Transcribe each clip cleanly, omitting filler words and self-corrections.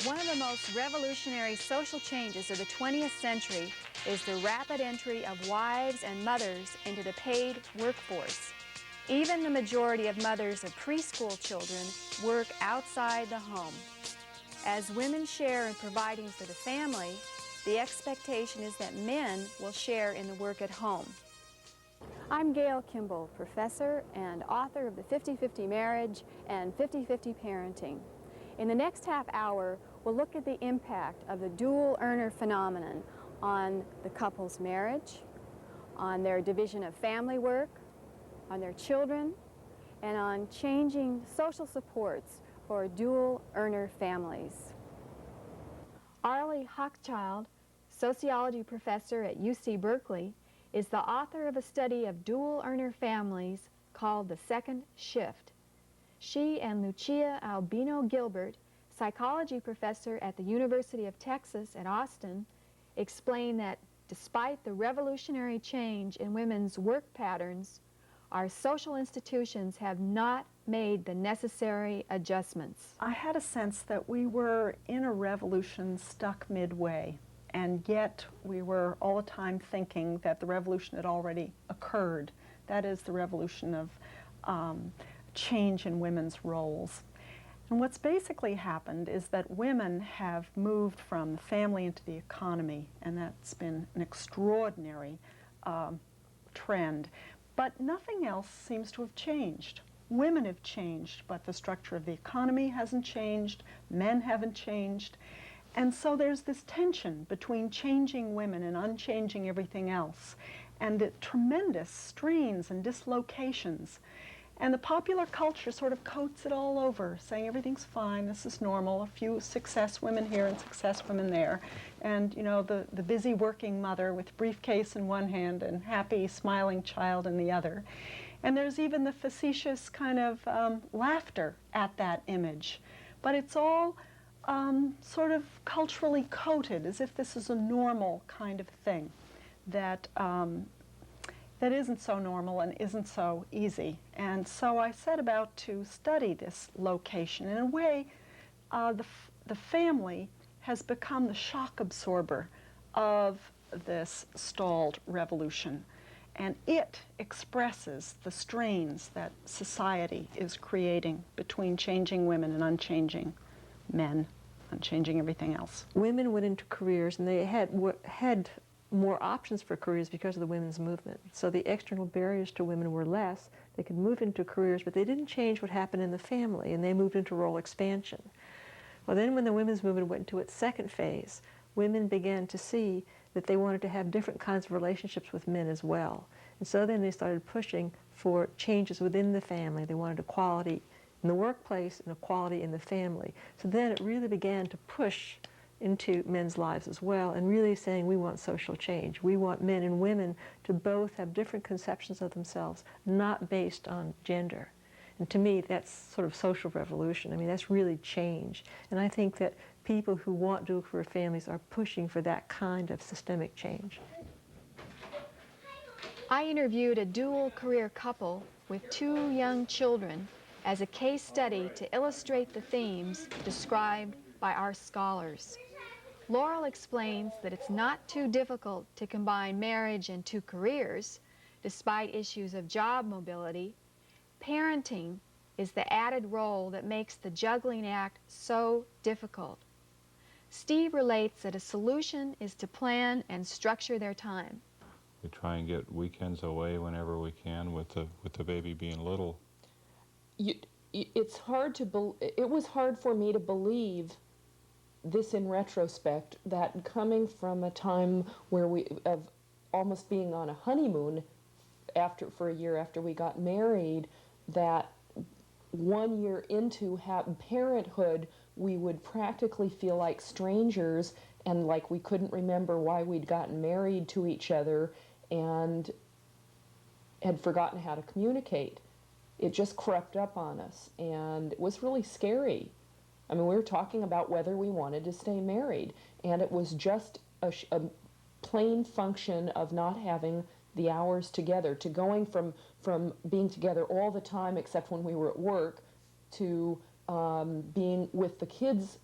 One of the most revolutionary social changes of the 20th century is the rapid entry of wives and mothers into the paid workforce. Even the majority of mothers of preschool children work outside the home. As women share in providing for the family, the expectation is that men will share in the work at home. I'm Gail Kimball, professor and author of the 50-50 Marriage and 50-50 Parenting. In the next half hour, we'll look at the impact of the dual earner phenomenon on the couple's marriage, on their division of family work, on their children, and on changing social supports for dual earner families. Arlie Hochschild, sociology professor at UC Berkeley, is the author of a study of dual earner families called The Second Shift. She and Lucia Albino Gilbert, psychology professor at the University of Texas at Austin, explain that despite the revolutionary change in women's work patterns, our social institutions have not made the necessary adjustments. I had a sense that we were in a revolution stuck midway, and yet we were all the time thinking that the revolution had already occurred. That is the revolution of change in women's roles. And what's basically happened is that women have moved from the family into the economy, and that's been an extraordinary trend. But nothing else seems to have changed. Women have changed, but the structure of the economy hasn't changed, men haven't changed. And so there's this tension between changing women and unchanging everything else, and the tremendous strains and dislocations. And the popular culture sort of coats it all over, saying everything's fine, this is normal, a few success women here and success women there. And, you know, the busy working mother with briefcase in one hand and happy, smiling child in the other. And there's even the facetious kind of laughter at that image. But it's all sort of culturally coated, as if this is a normal kind of thing that that isn't so normal and isn't so easy. And so I set about to study this location. In a way, the family has become the shock absorber of this stalled revolution. And it expresses the strains that society is creating between changing women and unchanging men, unchanging everything else. Women went into careers, and they had more options for careers because of the women's movement. So the external barriers to women were less. They could move into careers, but they didn't change what happened in the family, and they moved into role expansion. Well, then when the women's movement went into its second phase, women began to see that they wanted to have different kinds of relationships with men as well. And so then they started pushing for changes within the family. They wanted equality in the workplace and equality in the family. So then it really began to push into men's lives as well, and really saying we want social change. We want men and women to both have different conceptions of themselves, not based on gender. And to me, that's sort of social revolution. I mean, that's really change. And I think that people who want dual career families are pushing for that kind of systemic change. I interviewed a dual career couple with 2 young children as a case study to illustrate the themes described by our scholars. Laurel explains that it's not too difficult to combine marriage and 2 careers, despite issues of job mobility. Parenting is the added role that makes the juggling act so difficult. Steve relates that a solution is to plan and structure their time. We try and get weekends away whenever we can, with the baby being little. It's hard to it was hard for me to believe this in retrospect, that coming from a time where of almost being on a honeymoon for a year after we got married, that 1 year into parenthood, we would practically feel like strangers and like we couldn't remember why we'd gotten married to each other and had forgotten how to communicate. It just crept up on us, and it was really scary. I mean, we were talking about whether we wanted to stay married, and it was just a plain function of not having the hours together, to going from being together all the time except when we were at work, to being with the kids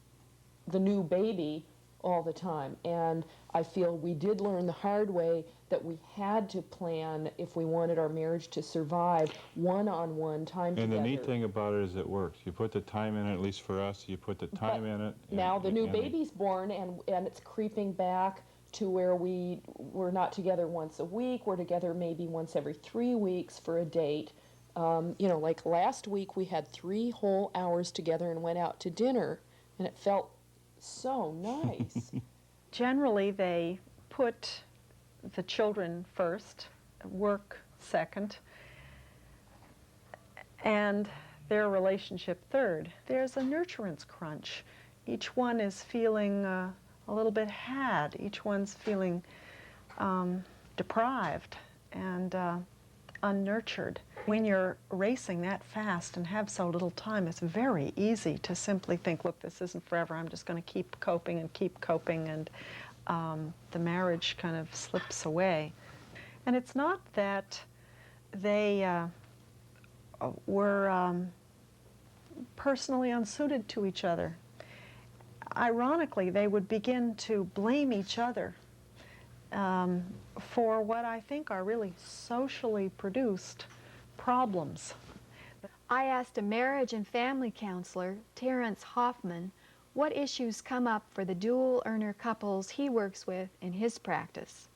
the new baby all the time. And I feel we did learn the hard way that we had to plan, if we wanted our marriage to survive, one-on-one time together. And the neat thing about it is it works. You put the time in it, at least for us, you put the time in it. Now the new baby's born, and it's creeping back to where we're not together once a week. We're together maybe once every 3 weeks for a date. You know, like last week we had 3 whole hours together and went out to dinner, and it felt so nice. Generally, they put the children first, work second, and their relationship third. There's a nurturance crunch. Each one is feeling a little bit had. Each one's feeling deprived and unnurtured. When you're racing that fast and have so little time, it's very easy to simply think, look, this isn't forever. I'm just going to keep coping, and the marriage kind of slips away. And it's not that they were personally unsuited to each other. Ironically, they would begin to blame each other for what I think are really socially produced problems. I asked a marriage and family counselor, Terrence Hoffman, what issues come up for the dual earner couples he works with in his practice.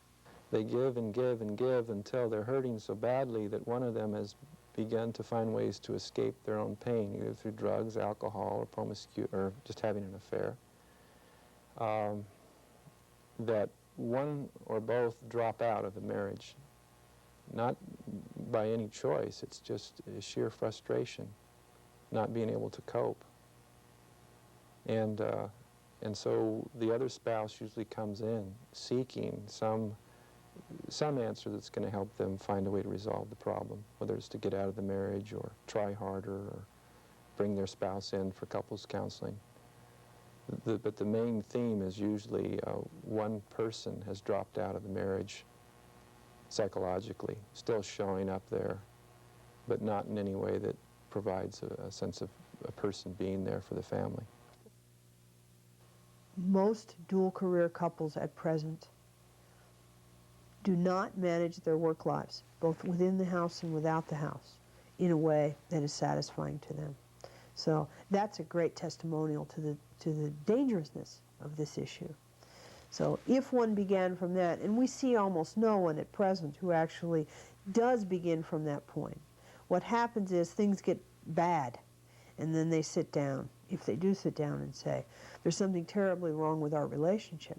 They give and give and give until they're hurting so badly that one of them has begun to find ways to escape their own pain, either through drugs, alcohol, or promiscuity, or just having an affair. That one or both drop out of the marriage, not by any choice. It's just sheer frustration, not being able to cope. And so the other spouse usually comes in seeking some answer that's going to help them find a way to resolve the problem, whether it's to get out of the marriage or try harder or bring their spouse in for couples counseling. But the main theme is usually one person has dropped out of the marriage psychologically, still showing up there, but not in any way that provides a sense of a person being there for the family. Most dual career couples at present do not manage their work lives, both within the house and without the house, in a way that is satisfying to them. So that's a great testimonial to the dangerousness of this issue. So if one began from that, and we see almost no one at present who actually does begin from that point, what happens is things get bad, and then they sit down, if they do sit down and say, there's something terribly wrong with our relationship.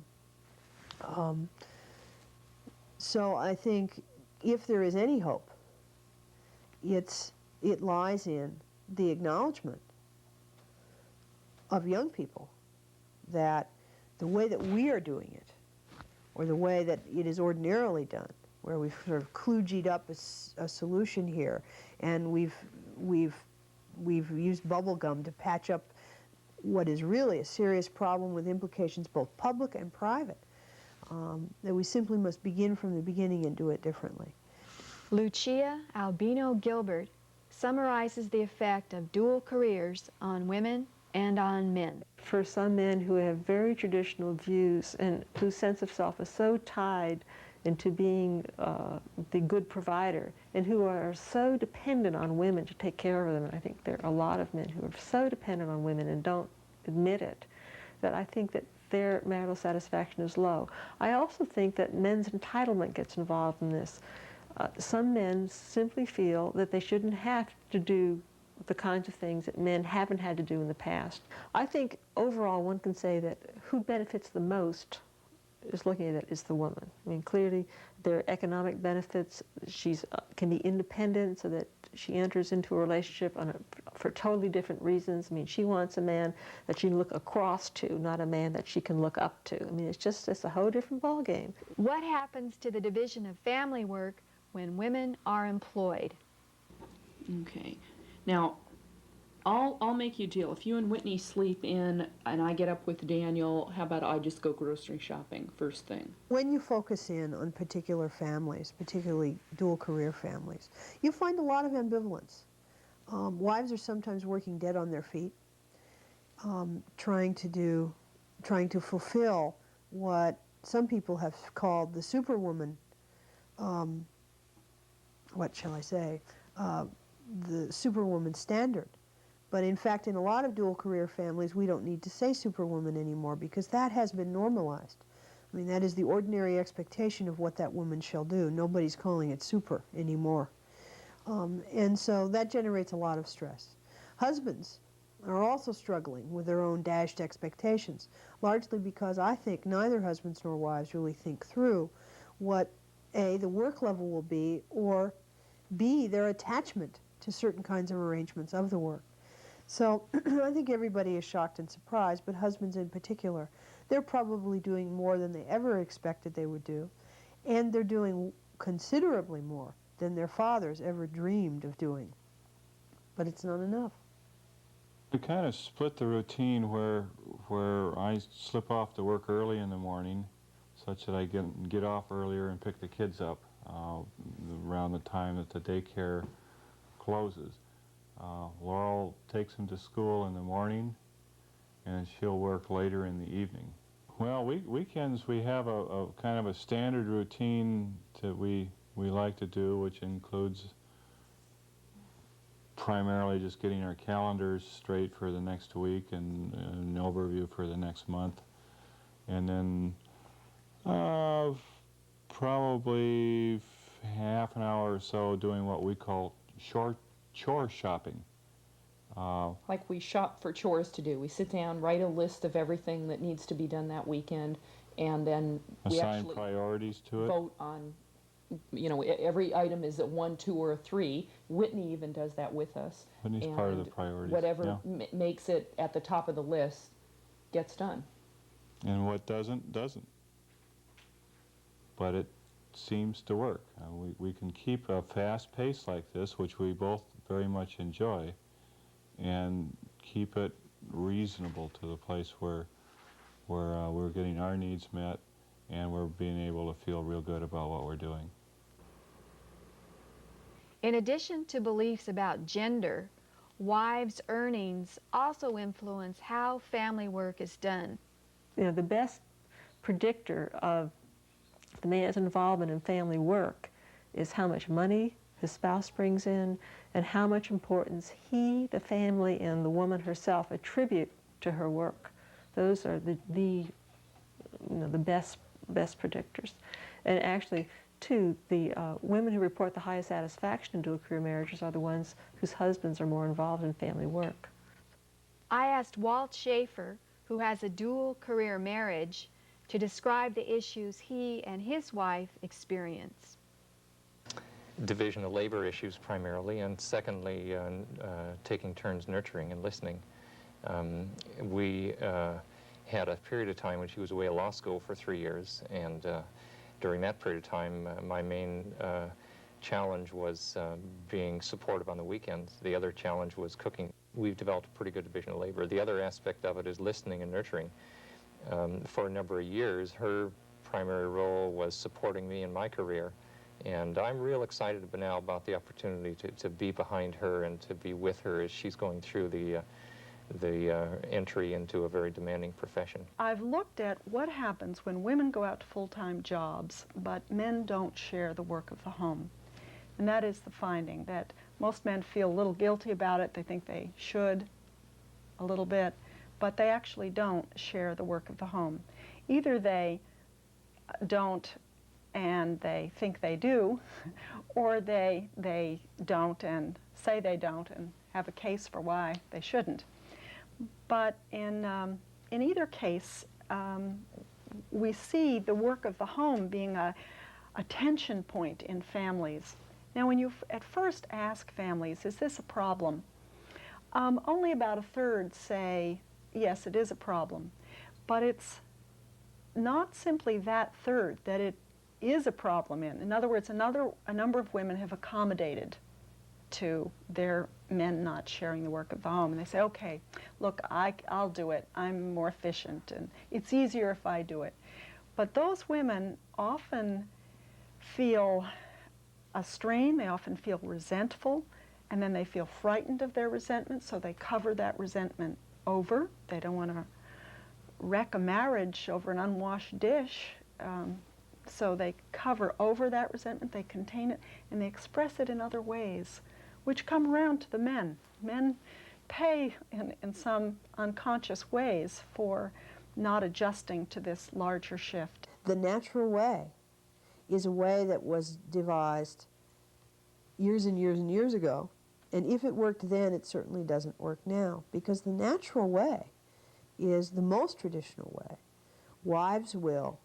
So I think if there is any hope, it lies in the acknowledgement of young people that the way that we are doing it, or the way that it is ordinarily done, where we've sort of kludgied up a solution here, and we've used bubble gum to patch up what is really a serious problem with implications both public and private, that we simply must begin from the beginning and do it differently. Lucia Albino Gilbert summarizes the effect of dual careers on women and on men. For some men who have very traditional views and whose sense of self is so tied into being the good provider, and who are so dependent on women to take care of them, and I think there are a lot of men who are so dependent on women and don't admit it, that I think that their marital satisfaction is low. I also think that men's entitlement gets involved in this. Some men simply feel that they shouldn't have to do the kinds of things that men haven't had to do in the past. I think overall one can say that who benefits the most is looking at it is the woman. I mean, clearly there are economic benefits. She can be independent so that she enters into a relationship for totally different reasons. I mean, she wants a man that she can look across to, not a man that she can look up to. I mean, it's a whole different ballgame. What happens to the division of family work when women are employed? Okay. Now, I'll make you a deal. If you and Whitney sleep in and I get up with Daniel, how about I just go grocery shopping first thing? When you focus in on particular families, particularly dual career families, you find a lot of ambivalence. Wives are sometimes working dead on their feet, trying to do trying to fulfill what some people have called the superwoman, what shall I say, the superwoman standard. But in fact, in a lot of dual career families, we don't need to say superwoman anymore because that has been normalized. I mean, that is the ordinary expectation of what that woman shall do. Nobody's calling it super anymore. And so that generates a lot of stress. Husbands are also struggling with their own dashed expectations, largely because I think neither husbands nor wives really think through what A, the work level will be, or B, their attachment to certain kinds of arrangements of the work. So I think everybody is shocked and surprised, but husbands in particular. They're probably doing more than they ever expected they would do, and they're doing considerably more than their fathers ever dreamed of doing. But it's not enough. We kind of split the routine where I slip off to work early in the morning, such that I get off earlier and pick the kids up around the time that the daycare closes. Laurel takes them to school in the morning, and she'll work later in the evening. Well, weekends we have a kind of a standard routine that we like to do, which includes primarily just getting our calendars straight for the next week and an overview for the next month. And then probably half an hour or so doing what we call short chore shopping. Like we shop for chores to do. We sit down, write a list of everything that needs to be done that weekend, and then we Assign actually priorities to it. vote on, you know, every item is a 1, 2, or a 3. Whitney even does that with us. Whitney's part of the priorities. Whatever yeah. Makes it at the top of the list gets done. And what doesn't. But it seems to work. We can keep a fast pace like this, which we both very much enjoy, and keep it reasonable to the place where we're getting our needs met and we're being able to feel real good about what we're doing. In addition to beliefs about gender, wives' earnings also influence how family work is done. You know, the best predictor of the man's involvement in family work is how much money his spouse brings in and how much importance he, the family, and the woman herself attribute to her work. Those are the best predictors. And actually, too, the women who report the highest satisfaction in dual career marriages are the ones whose husbands are more involved in family work. I asked Walt Schaefer, who has a dual career marriage, to describe the issues he and his wife experience. Division of labor issues primarily, and secondly, taking turns nurturing and listening. We had a period of time when she was away at law school for 3 years, and during that period of time, my main challenge was being supportive on the weekends. The other challenge was cooking. We've developed a pretty good division of labor. The other aspect of it is listening and nurturing. For a number of years, her primary role was supporting me in my career, and I'm real excited now about the opportunity to be behind her and to be with her as she's going through the entry into a very demanding profession. I've looked at what happens when women go out to full-time jobs, but men don't share the work of the home. And that is the finding, that most men feel a little guilty about it. They think they should a little bit, but they actually don't share the work of the home. Either they don't and they think they do, or they don't and say they don't and have a case for why they shouldn't. But in either case, we see the work of the home being a tension point in families. Now, when you at first ask families, is this a problem? Only about a third say, yes, it is a problem. But it's not simply that third that it is a problem in. In other words, a number of women have accommodated to their men not sharing the work of the home. And they say, okay, look, I'll do it. I'm more efficient, and it's easier if I do it. But those women often feel a strain, they often feel resentful, and then they feel frightened of their resentment, so they cover that resentment over. They don't want to wreck a marriage over an unwashed dish. So they cover over that resentment, they contain it, and they express it in other ways, which come around to the men. Men pay in some unconscious ways for not adjusting to this larger shift. The natural way is a way that was devised years and years and years ago, and if it worked then, it certainly doesn't work now, because the natural way is the most traditional way. Wives will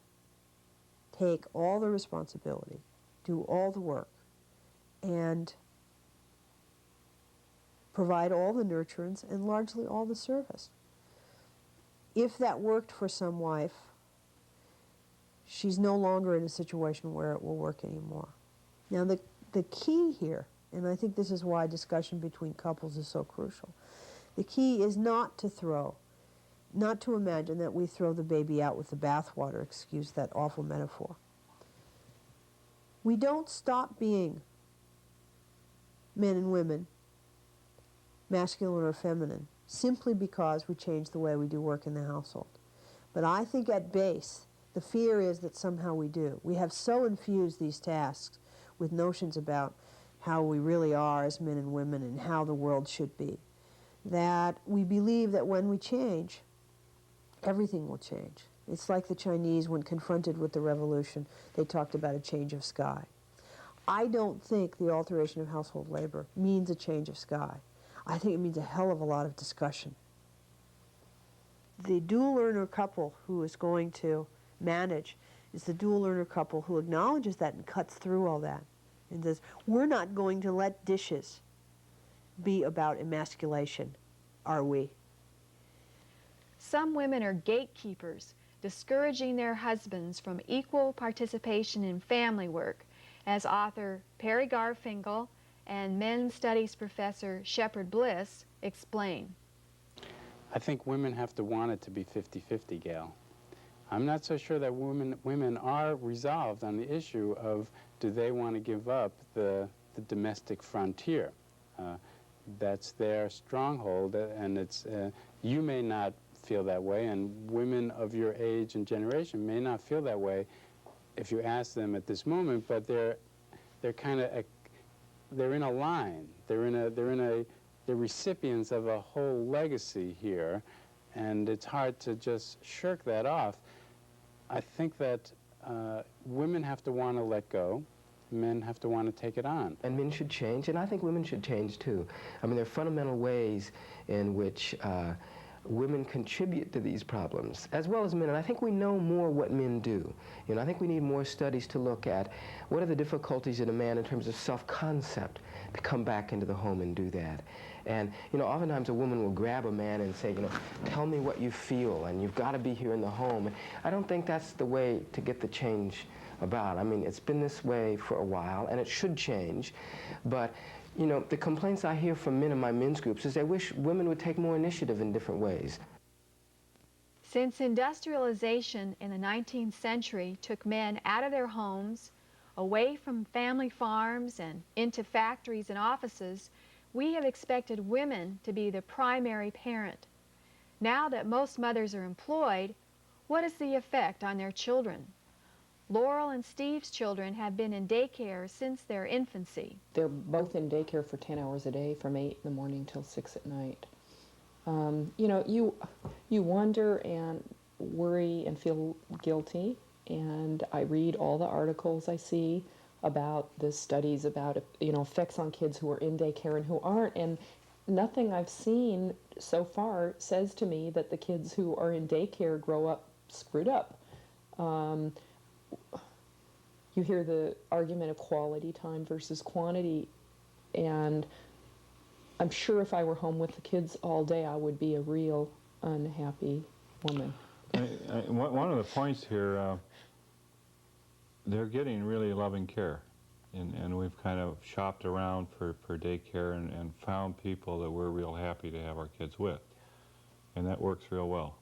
take all the responsibility, do all the work, and provide all the nurturance and largely all the service. If that worked for some wife, she's no longer in a situation where it will work anymore. Now the key here, and I think this is why discussion between couples is so crucial, the key is not to imagine that we throw the baby out with the bathwater, excuse that awful metaphor. We don't stop being men and women, masculine or feminine, simply because we change the way we do work in the household. But I think at base, the fear is that somehow we do. We have so infused these tasks with notions about how we really are as men and women and how the world should be, that we believe that when we change, everything will change. It's like the Chinese, when confronted with the revolution, they talked about a change of sky. I don't think the alteration of household labor means a change of sky. I think it means a hell of a lot of discussion. The dual earner couple who is going to manage is the dual earner couple who acknowledges that and cuts through all that and says, we're not going to let dishes be about emasculation, are we? Some women are gatekeepers, discouraging their husbands from equal participation in family work, as author Perry Garfinkel and men's studies professor Shepard Bliss explain. I think women have to want it to be 50-50, Gail. I'm not so sure that women are resolved on the issue of do they want to give up the domestic frontier. That's their stronghold, and it's you may not feel that way, and women of your age and generation may not feel that way if you ask them at this moment, but they're kind of they're in a line. They're recipients of a whole legacy here, and it's hard to just shirk that off. I think that women have to want to let go. Men have to want to take it on. And men should change, and I think women should change too. I mean, there are fundamental ways in which women contribute to these problems, as well as men, and I think we know more what men do. You know, I think we need more studies to look at what are the difficulties in a man in terms of self-concept to come back into the home and do that. And, you know, oftentimes a woman will grab a man and say, you know, tell me what you feel, and you've got to be here in the home. And I don't think that's the way to get the change about. I mean, it's been this way for a while, and it should change, but you know, the complaints I hear from men in my men's groups is they wish women would take more initiative in different ways. Since industrialization in the 19th century took men out of their homes, away from family farms and into factories and offices, we have expected women to be the primary parent. Now that most mothers are employed, what is the effect on their children? Laurel and Steve's children have been in daycare since their infancy. They're both in daycare for 10 hours a day from 8 in the morning till 6 at night. You know, you wonder and worry and feel guilty, and I read all the articles I see about the studies about, you know, effects on kids who are in daycare and who aren't, and nothing I've seen so far says to me that the kids who are in daycare grow up screwed up. You hear the argument of quality time versus quantity, and I'm sure if I were home with the kids all day, I would be a real unhappy woman. One of the points here, they're getting really loving care, and we've kind of shopped around for daycare and found people that we're real happy to have our kids with, and that works real well.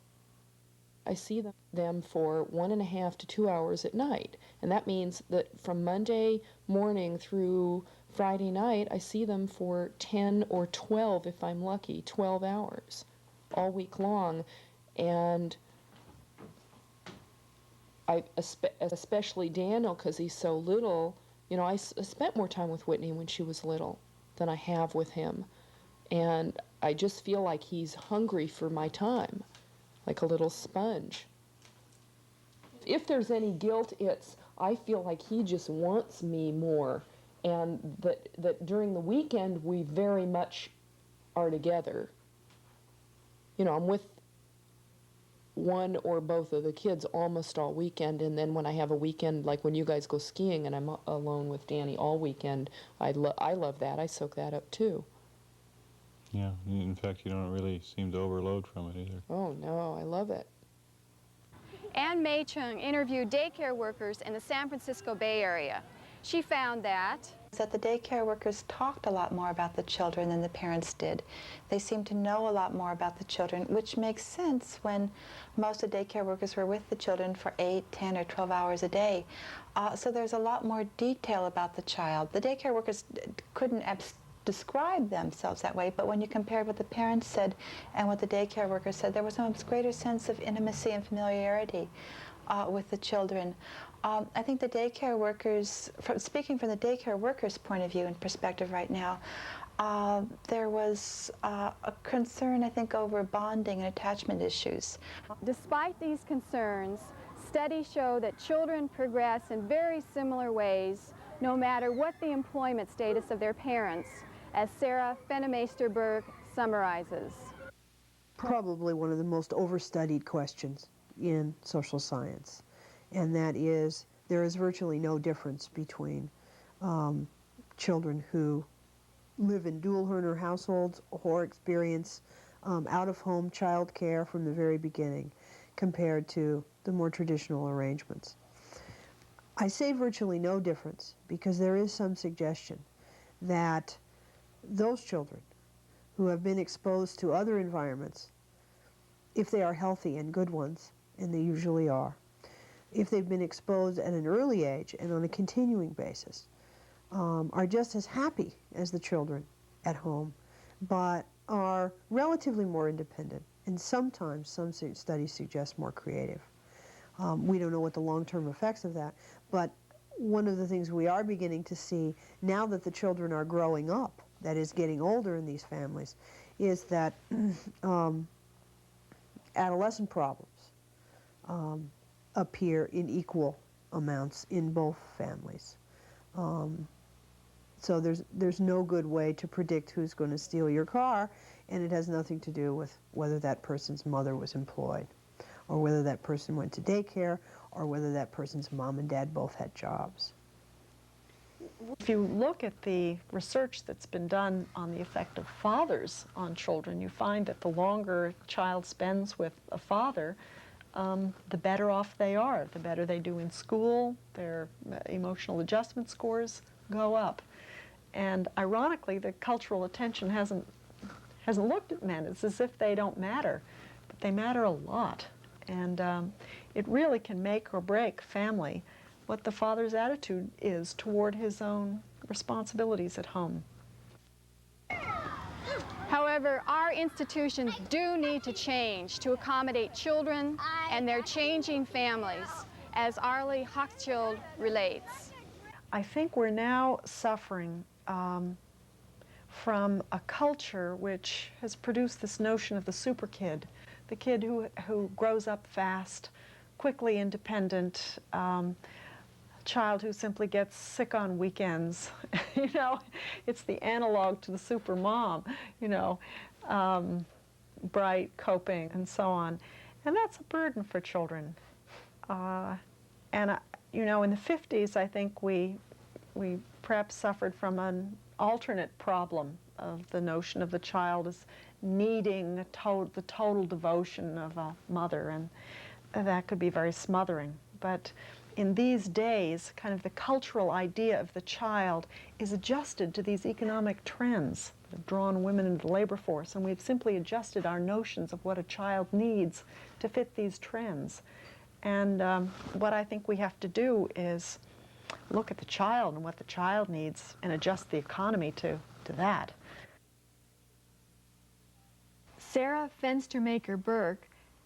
I see them for 1.5 to 2 hours at night, and that means that from Monday morning through Friday night, I see them for 10 or 12, if I'm lucky, 12 hours all week long, and especially Daniel, because he's so little, you know, I spent more time with Whitney when she was little than I have with him. And I just feel like he's hungry for my time, like a little sponge. If there's any guilt, it's I feel like he just wants me more, and that during the weekend we very much are together. You know, I'm with one or both of the kids almost all weekend, and then when I have a weekend, like when you guys go skiing and I'm alone with Danny all weekend, I love that. I soak that up too. Yeah, in fact, you don't really seem to overload from it either. Oh no, I love it. Ann May Chung interviewed daycare workers in the San Francisco Bay Area. She found that the daycare workers talked a lot more about the children than the parents did. They seemed to know a lot more about the children, which makes sense when most of the daycare workers were with the children for 8, 10, or 12 hours a day. So there's a lot more detail about the child. The daycare workers couldn't describe themselves that way, but when you compared what the parents said and what the daycare workers said, there was a much greater sense of intimacy and familiarity with the children. I think the daycare workers, speaking from the daycare workers' point of view and perspective right now, there was a concern, I think, over bonding and attachment issues. despite these concerns, studies show that children progress in very similar ways no matter what the employment status of their parents, as Sarah Fennemeister-Berg summarizes. Probably one of the most overstudied questions in social science, and that is there is virtually no difference between children who live in dual earner households or experience out-of-home child care from the very beginning compared to the more traditional arrangements. I say virtually no difference because there is some suggestion that those children who have been exposed to other environments, if they are healthy and good ones, and they usually are, if they've been exposed at an early age and on a continuing basis, are just as happy as the children at home, but are relatively more independent, and sometimes some studies suggest more creative. We don't know what the long-term effects of that, but one of the things we are beginning to see now that the children are growing up, that is getting older in these families, is that adolescent problems appear in equal amounts in both families. So there's no good way to predict who's going to steal your car, and it has nothing to do with whether that person's mother was employed, or whether that person went to daycare, or whether that person's mom and dad both had jobs. If you look at the research that's been done on the effect of fathers on children, you find that the longer a child spends with a father, the better off they are. The better they do in school, their emotional adjustment scores go up. And ironically, the cultural attention hasn't looked at men. It's as if they don't matter, but they matter a lot. And it really can make or break family what the father's attitude is toward his own responsibilities at home. However, our institutions do need to change to accommodate children and their changing families, as Arlie Hochschild relates. I think we're now suffering from a culture which has produced this notion of the super kid, the kid who grows up fast, quickly independent, child who simply gets sick on weekends. You know, it's the analog to the super mom, you know, bright, coping, and so on. And that's a burden for children. You know, in the 50s, I think we perhaps suffered from an alternate problem of the notion of the child as needing the total devotion of a mother, and that could be very smothering. But in these days, kind of the cultural idea of the child is adjusted to these economic trends that have drawn women into the labor force, and we've simply adjusted our notions of what a child needs to fit these trends. And what I think we have to do is look at the child and what the child needs and adjust the economy to that. Sarah Fenstermaker-Berg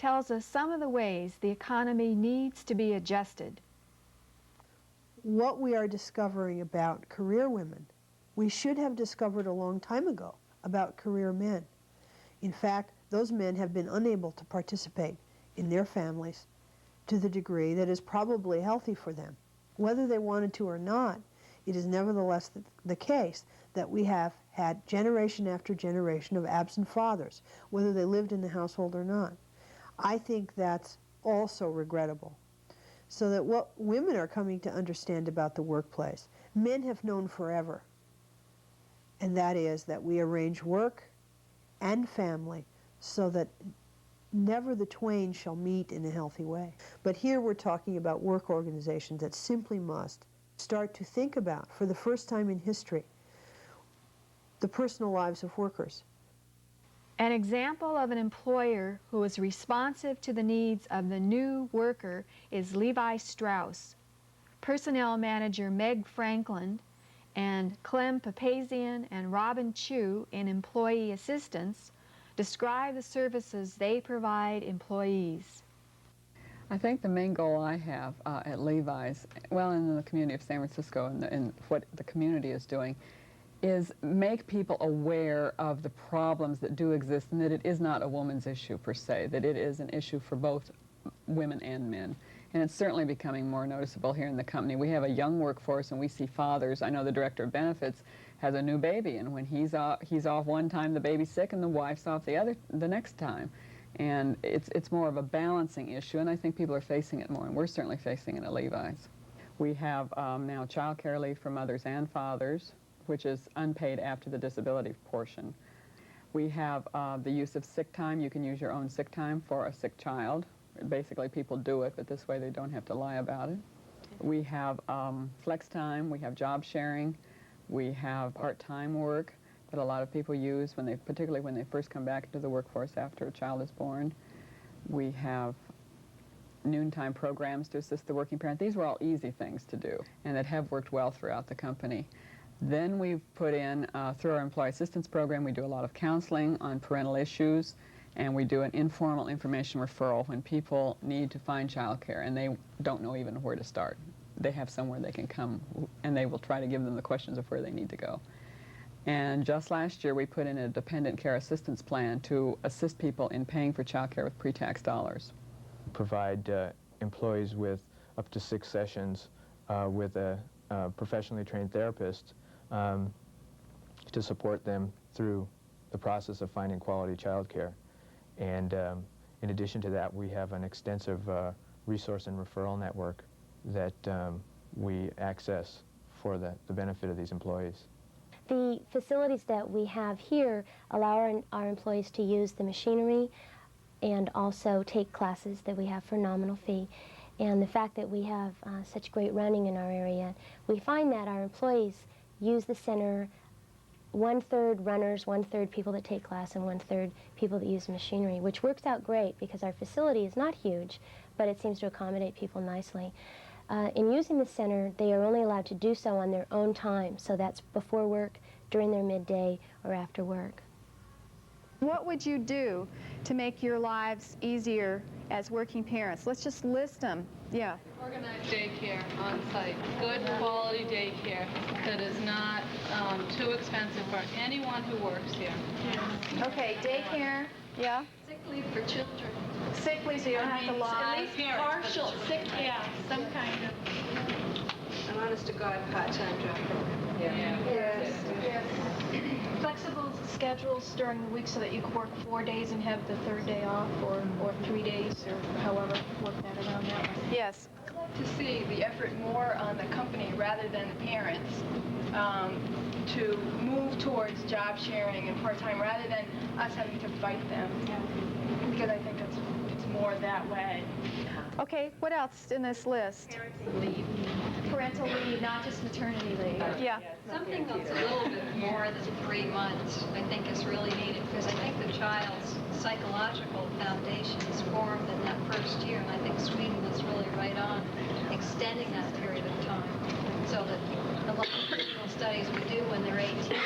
tells us some of the ways the economy needs to be adjusted. What we are discovering about career women, we should have discovered a long time ago about career men. In fact, those men have been unable to participate in their families to the degree that is probably healthy for them. Whether they wanted to or not, it is nevertheless the case that we have had generation after generation of absent fathers, whether they lived in the household or not. I think that's also regrettable. So that what women are coming to understand about the workplace, men have known forever, and that is that we arrange work and family so that never the twain shall meet in a healthy way. But here we're talking about work organizations that simply must start to think about, for the first time in history, the personal lives of workers. An example of an employer who is responsive to the needs of the new worker is Levi Strauss. Personnel manager Meg Franklin and Clem Papazian and Robin Chu in Employee Assistance describe the services they provide employees. I think the main goal I have at Levi's, well, in the community of San Francisco and what the community is doing, is make people aware of the problems that do exist and that it is not a woman's issue per se, that it is an issue for both women and men. And it's certainly becoming more noticeable here in the company. We have a young workforce and we see fathers. I know the director of benefits has a new baby, and when he's off one time, the baby's sick and the wife's off the next time. And it's more of a balancing issue, and I think people are facing it more, and we're certainly facing it at Levi's. We have now child care leave for mothers and fathers, which is unpaid after the disability portion. We have the use of sick time. You can use your own sick time for a sick child. Basically, people do it, but this way they don't have to lie about it. We have flex time. We have job sharing. We have part-time work that a lot of people use, particularly when they first come back into the workforce after a child is born. We have noontime programs to assist the working parent. These were all easy things to do and that have worked well throughout the company. Then we've put in, through our employee assistance program, we do a lot of counseling on parental issues, and we do an informal information referral when people need to find child care and they don't know even where to start. They have somewhere they can come, and they will try to give them the questions of where they need to go. And just last year, we put in a dependent care assistance plan to assist people in paying for child care with pre-tax dollars. Provide employees with up to 6 sessions with a professionally trained therapist to support them through the process of finding quality child care. And in addition to that, we have an extensive resource and referral network that we access for the benefit of these employees. The facilities that we have here allow our employees to use the machinery and also take classes that we have for nominal fee. And the fact that we have such great running in our area, we find that our employees use the center 1/3 runners, 1/3 people that take class, and 1/3 people that use machinery, which works out great because our facility is not huge, but it seems to accommodate people nicely. In using the center, they are only allowed to do so on their own time, so that's before work, during their midday, or after work. What would you do to make your lives easier as working parents? Let's just list them. Yeah. Organized daycare on site. Good quality daycare that is not too expensive for anyone who works here. Okay, daycare. Yeah. Sick leave for children. Sick leave so you don't have to lie. At least partial sick, yeah, some kind of. An honest-to-God part-time job program. Yes. Flexible schedules during the week so that you can work 4 days and have the 3rd day off, or 3 days, or however, work that around that way. Yes. I'd like to see the effort more on the company rather than the parents to move towards job sharing and part-time rather than us having to fight them. Because I think it's more that way. Okay, what else in this list? Parental leave. Parental leave, not just maternity leave. Yeah. Something that's a little bit more than 3 months, I think, is really needed, because I think the child's psychological foundation is formed in that first year, and I think Sweden was really right on extending that period of time, so that the longitudinal studies we do when they're 18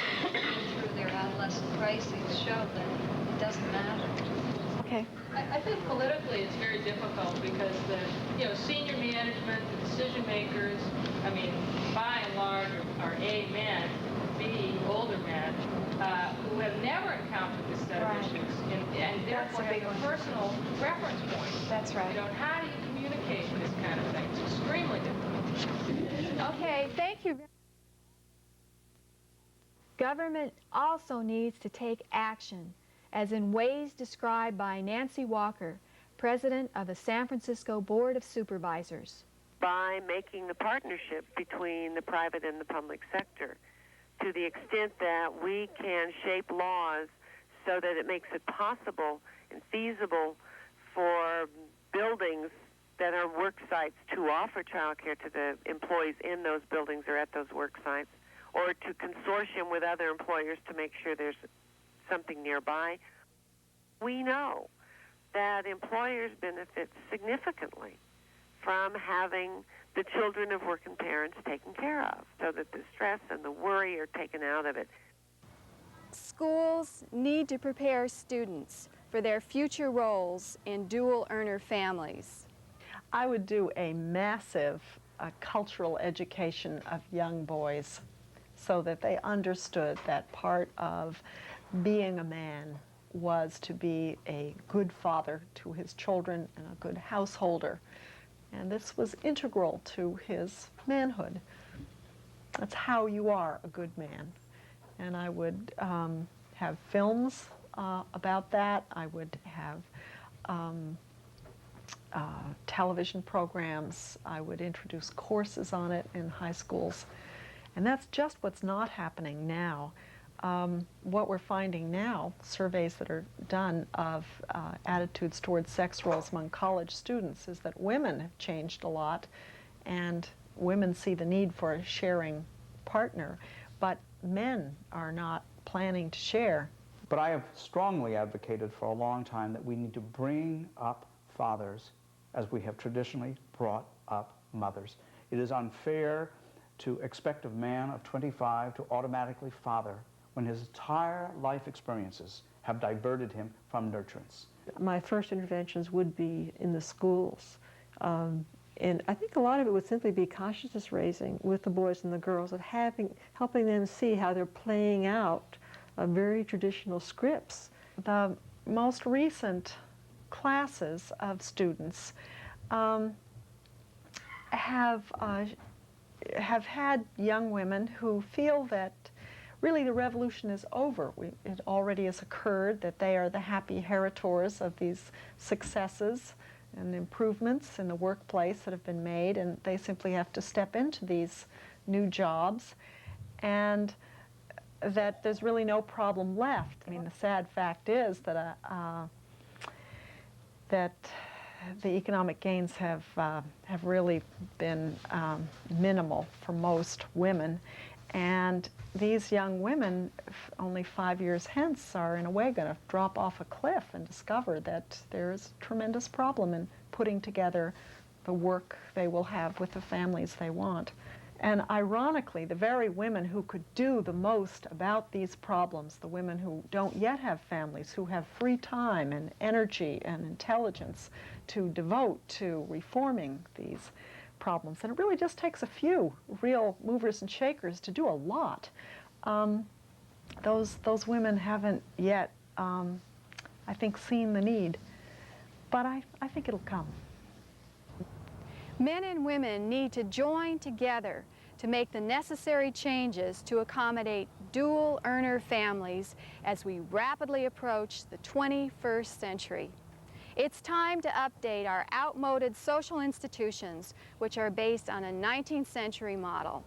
through their adolescent crises show that it doesn't matter. Okay. I think politically it's very difficult because the senior management, the decision makers, I mean, by and large are A, men, B, older men, who have never encountered this set of issues, and therefore have a personal reference point. That's right. And how do you communicate this kind of thing? It's extremely difficult. Okay, thank you. Government also needs to take action, as in ways described by Nancy Walker, president of the San Francisco Board of Supervisors. By making the partnership between the private and the public sector, to the extent that we can shape laws so that it makes it possible and feasible for buildings that are work sites to offer child care to the employees in those buildings or at those work sites, or to consortium with other employers to make sure there's something nearby. We know that employers benefit significantly from having the children of working parents taken care of, so that the stress and the worry are taken out of it. Schools need to prepare students for their future roles in dual earner families. I would do a massive cultural education of young boys so that they understood that part of being a man was to be a good father to his children and a good householder. And this was integral to his manhood. That's how you are a good man. And I would have films about that. I would have television programs. I would introduce courses on it in high schools. And that's just what's not happening now. What we're finding now, surveys that are done of attitudes towards sex roles among college students, is that women have changed a lot, and women see the need for a sharing partner, but men are not planning to share. But I have strongly advocated for a long time that we need to bring up fathers as we have traditionally brought up mothers. It is unfair to expect a man of 25 to automatically father when his entire life experiences have diverted him from nurturance. My first interventions would be in the schools. And I think a lot of it would simply be consciousness raising with the boys and the girls, of helping them see how they're playing out very traditional scripts. The most recent classes of students have had young women who feel that really the revolution is over. It already has occurred, that they are the happy heritors of these successes and improvements in the workplace that have been made, and they simply have to step into these new jobs, and that there's really no problem left. I mean, the sad fact is that that the economic gains have really been minimal for most women, and these young women, only 5 years hence, are in a way going to drop off a cliff and discover that there is a tremendous problem in putting together the work they will have with the families they want. And ironically, the very women who could do the most about these problems, the women who don't yet have families, who have free time and energy and intelligence to devote to reforming these problems, and it really just takes a few real movers and shakers to do a lot. Those women haven't yet, I think, seen the need, but I think it'll come. Men and women need to join together to make the necessary changes to accommodate dual earner families as we rapidly approach the 21st century. It's time to update our outmoded social institutions, which are based on a 19th century model.